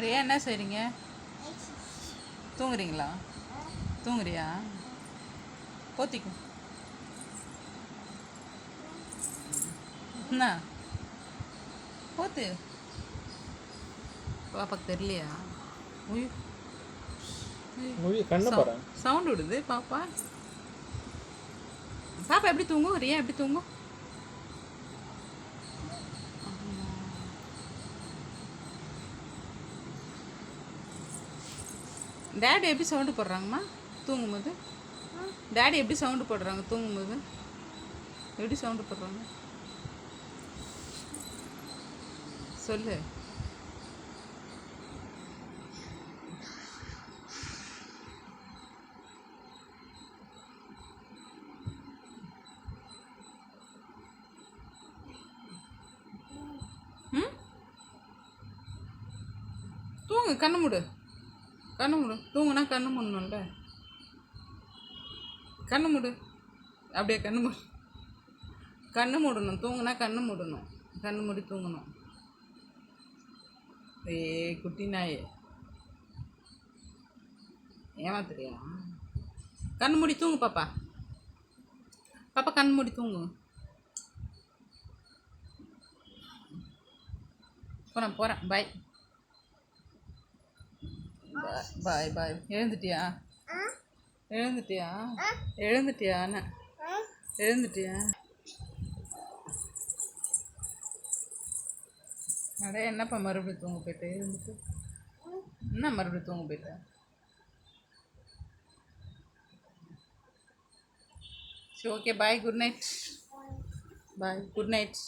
ரியா என்ன செய்கிறீங்க? தூங்குறீங்களா? தூங்குறியா? போத்திக்கும். என்ன போத்து பாப்பாக்கு தெரியலையா? உயிர் கண்ணு பாரு. சவுண்ட் விடுது பாப்பா. பாப்பா எப்படி தூங்கும்? ரியா எப்படி தூங்கும்? டேடி எப்படி சவுண்டு போடுறாங்கம்மா தூங்கும்போது? டேடி எப்படி சவுண்டு போடுறாங்க தூங்கும்போது? எப்படி சவுண்டு போடுறாங்க சொல்லு. ம் தூங்கு, கண்ணு மூடு. கண்ணு மூடு. தூங்குனா கண்ணு மூடணும்ல. கண்ணு மூடு. அப்படியே கண்ணு மூடு. கண்ணு மூடணும். தூங்குனா கண்ணு மூடணும். கண்ணு மூடி தூங்கணும். ஏ குட்டி நாயே ஏமாத்துறியா? கண்ணு மூடி தூங்கு பாப்பா. பாப்பா கண்ணு மூடி தூங்கு. போகிறேன் பாய். பாய் பாய். எழுந்துட்டியா? எழுந்துட்டியா? எழுந்துட்டியான்னு எழுந்துட்டியா? அடே என்னப்பா மறுபடியும் தூங்க போயிட்டு இருந்துட்டு என்ன மறுபடியும் தூங்க போயிட்டேன்? சரி okay bye. Good night. Bye good night.